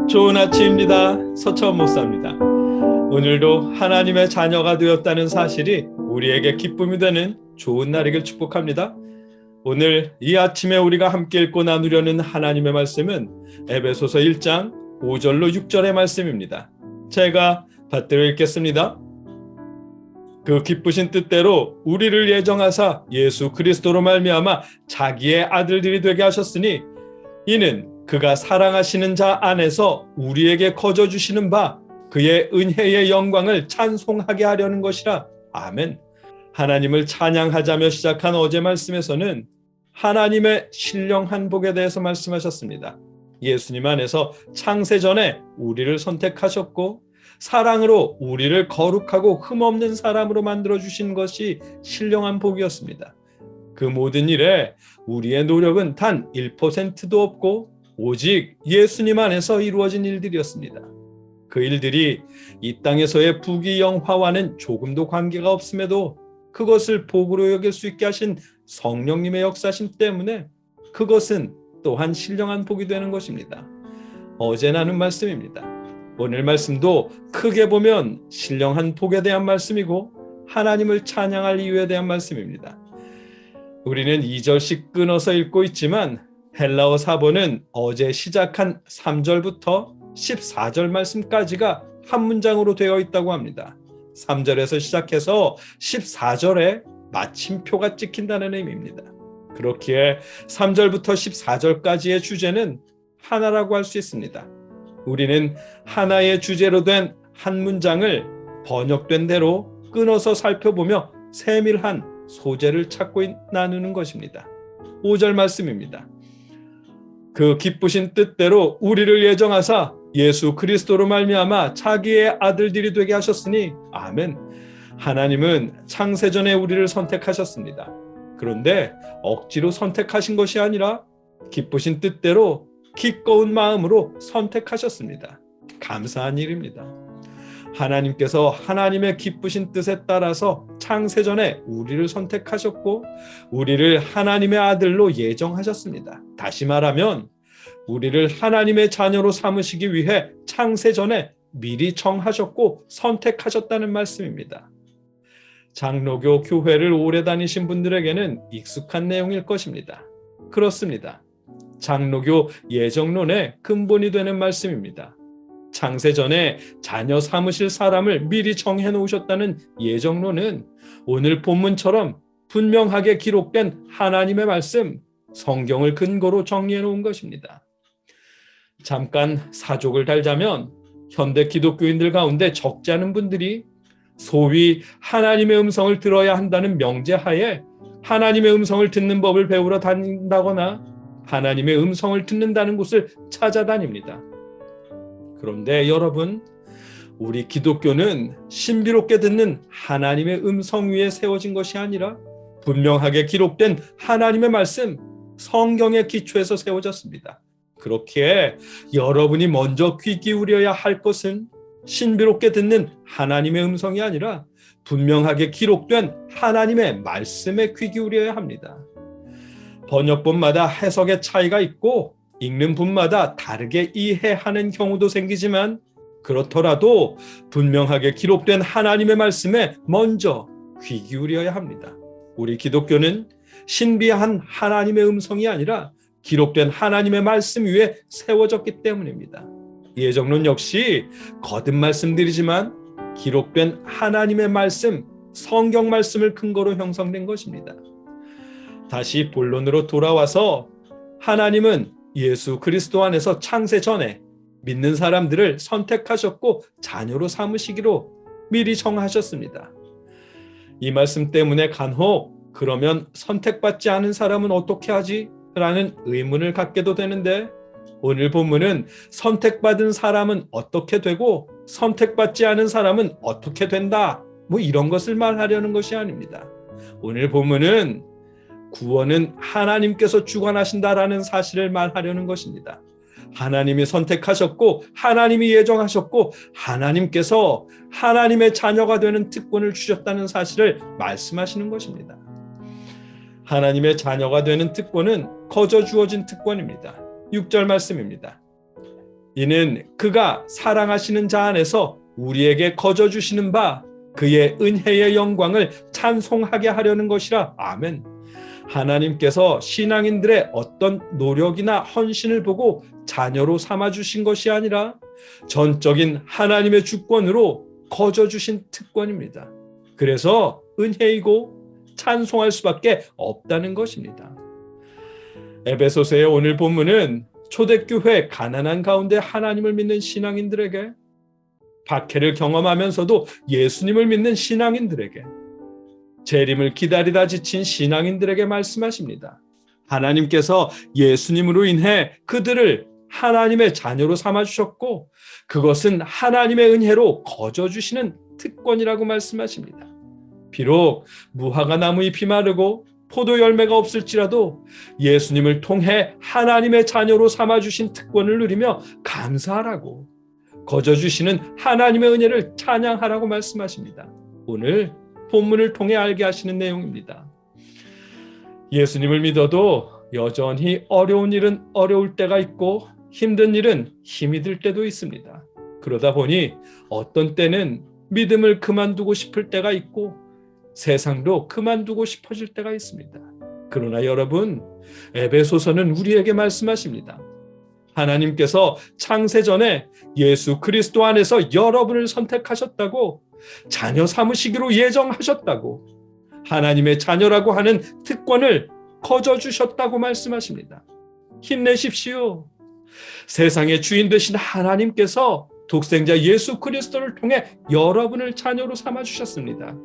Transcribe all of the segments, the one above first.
좋은 아침입니다. 서천 목사입니다. 오늘도 하나님의 자녀가 되었다는 사실이 우리에게 기쁨이 되는 좋은 날이길 축복합니다. 오늘 이 아침에 우리가 함께 읽고 나누려는 하나님의 말씀은 에베소서 1장 5절로 6절의 말씀입니다. 제가 받들어 읽겠습니다. 그 기쁘신 뜻대로 우리를 예정하사 예수 그리스도로 말미암아 자기의 아들들이 되게 하셨으니 이는 그가 사랑하시는 자 안에서 우리에게 거저 주시는 바 그의 은혜의 영광을 찬송하게 하려는 것이라. 아멘. 하나님을 찬양하자며 시작한 어제 말씀에서는 하나님의 신령한 복에 대해서 말씀하셨습니다. 예수님 안에서 창세전에 우리를 선택하셨고 사랑으로 우리를 거룩하고 흠없는 사람으로 만들어주신 것이 신령한 복이었습니다. 그 모든 일에 우리의 노력은 단 1%도 없고 오직 예수님 안에서 이루어진 일들이었습니다. 그 일들이 이 땅에서의 부귀영화와는 조금도 관계가 없음에도 그것을 복으로 여길 수 있게 하신 성령님의 역사심 때문에 그것은 또한 신령한 복이 되는 것입니다. 어제 나눈 말씀입니다. 오늘 말씀도 크게 보면 신령한 복에 대한 말씀이고 하나님을 찬양할 이유에 대한 말씀입니다. 우리는 2절씩 끊어서 읽고 있지만 헬라어 사본은 어제 시작한 3절부터 14절 말씀까지가 한 문장으로 되어 있다고 합니다. 3절에서 시작해서 14절에 마침표가 찍힌다는 의미입니다. 그렇기에 3절부터 14절까지의 주제는 하나라고 할 수 있습니다. 우리는 하나의 주제로 된 한 문장을 번역된 대로 끊어서 살펴보며 세밀한 소재를 찾고 나누는 것입니다. 5절 말씀입니다. 그 기쁘신 뜻대로 우리를 예정하사 예수 그리스도로 말미암아 자기의 아들들이 되게 하셨으니 아멘. 하나님은 창세전에 우리를 선택하셨습니다. 그런데 억지로 선택하신 것이 아니라 기쁘신 뜻대로 기꺼운 마음으로 선택하셨습니다. 감사한 일입니다. 하나님께서 하나님의 기쁘신 뜻에 따라서 창세전에 우리를 선택하셨고 우리를 하나님의 아들로 예정하셨습니다. 다시 말하면 우리를 하나님의 자녀로 삼으시기 위해 창세전에 미리 정하셨고 선택하셨다는 말씀입니다. 장로교 교회를 오래 다니신 분들에게는 익숙한 내용일 것입니다. 그렇습니다. 장로교 예정론의 근본이 되는 말씀입니다. 창세전에 자녀 삼으실 사람을 미리 정해 놓으셨다는 예정론은 오늘 본문처럼 분명하게 기록된 하나님의 말씀, 성경을 근거로 정리해 놓은 것입니다. 잠깐 사족을 달자면 현대 기독교인들 가운데 적지 않은 분들이 소위 하나님의 음성을 들어야 한다는 명제하에 하나님의 음성을 듣는 법을 배우러 다닌다거나 하나님의 음성을 듣는다는 곳을 찾아다닙니다. 그런데 여러분, 우리 기독교는 신비롭게 듣는 하나님의 음성 위에 세워진 것이 아니라 분명하게 기록된 하나님의 말씀, 성경의 기초에서 세워졌습니다. 그렇기에 여러분이 먼저 귀 기울여야 할 것은 신비롭게 듣는 하나님의 음성이 아니라 분명하게 기록된 하나님의 말씀에 귀 기울여야 합니다. 번역본마다 해석의 차이가 있고 읽는 분마다 다르게 이해하는 경우도 생기지만 그렇더라도 분명하게 기록된 하나님의 말씀에 먼저 귀 기울여야 합니다. 우리 기독교는 신비한 하나님의 음성이 아니라 기록된 하나님의 말씀 위에 세워졌기 때문입니다. 예정론 역시 거듭 말씀드리지만 기록된 하나님의 말씀, 성경 말씀을 근거로 형성된 것입니다. 다시 본론으로 돌아와서 하나님은 예수 그리스도 안에서 창세 전에 믿는 사람들을 선택하셨고 자녀로 삼으시기로 미리 정하셨습니다. 이 말씀 때문에 간혹 그러면 선택받지 않은 사람은 어떻게 하지? 라는 의문을 갖게도 되는데 오늘 본문은 선택받은 사람은 어떻게 되고 선택받지 않은 사람은 어떻게 된다. 이런 것을 말하려는 것이 아닙니다. 오늘 본문은 구원은 하나님께서 주관하신다라는 사실을 말하려는 것입니다. 하나님이 선택하셨고 하나님이 예정하셨고 하나님께서 하나님의 자녀가 되는 특권을 주셨다는 사실을 말씀하시는 것입니다. 하나님의 자녀가 되는 특권은 거저 주어진 특권입니다. 6절 말씀입니다. 이는 그가 사랑하시는 자 안에서 우리에게 거저 주시는 바 그의 은혜의 영광을 찬송하게 하려는 것이라. 아멘. 하나님께서 신앙인들의 어떤 노력이나 헌신을 보고 자녀로 삼아주신 것이 아니라 전적인 하나님의 주권으로 거저 주신 특권입니다. 그래서 은혜이고 찬송할 수밖에 없다는 것입니다. 에베소서의 오늘 본문은 초대교회 가난한 가운데 하나님을 믿는 신앙인들에게, 박해를 경험하면서도 예수님을 믿는 신앙인들에게, 재림을 기다리다 지친 신앙인들에게 말씀하십니다. 하나님께서 예수님으로 인해 그들을 하나님의 자녀로 삼아주셨고 그것은 하나님의 은혜로 거저 주시는 특권이라고 말씀하십니다. 비록 무화과 나무 잎이 마르고 포도 열매가 없을지라도 예수님을 통해 하나님의 자녀로 삼아주신 특권을 누리며 감사하라고, 거저 주시는 하나님의 은혜를 찬양하라고 말씀하십니다. 오늘 본문을 통해 알게 하시는 내용입니다. 예수님을 믿어도 여전히 어려운 일은 어려울 때가 있고 힘든 일은 힘이 들 때도 있습니다. 그러다 보니 어떤 때는 믿음을 그만두고 싶을 때가 있고 세상도 그만두고 싶어질 때가 있습니다. 그러나 여러분, 에베소서는 우리에게 말씀하십니다. 하나님께서 창세전에 예수 그리스도 안에서 여러분을 선택하셨다고, 자녀 삼으시기로 예정하셨다고, 하나님의 자녀라고 하는 특권을 거저 주셨다고 말씀하십니다. 힘내십시오. 세상의 주인 되신 하나님께서 독생자 예수 그리스도를 통해 여러분을 자녀로 삼아주셨습니다.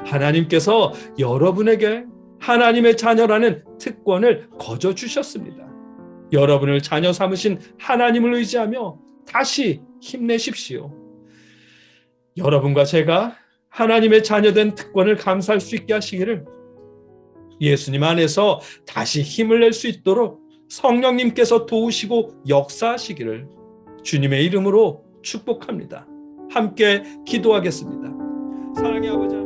하나님께서 여러분에게 하나님의 자녀라는 특권을 거저 주셨습니다. 여러분을 자녀 삼으신 하나님을 의지하며 다시 힘내십시오. 여러분과 제가 하나님의 자녀된 특권을 감사할 수 있게 하시기를, 예수님 안에서 다시 힘을 낼 수 있도록 성령님께서 도우시고 역사하시기를 주님의 이름으로 축복합니다. 함께 기도하겠습니다. 사랑의 아버지,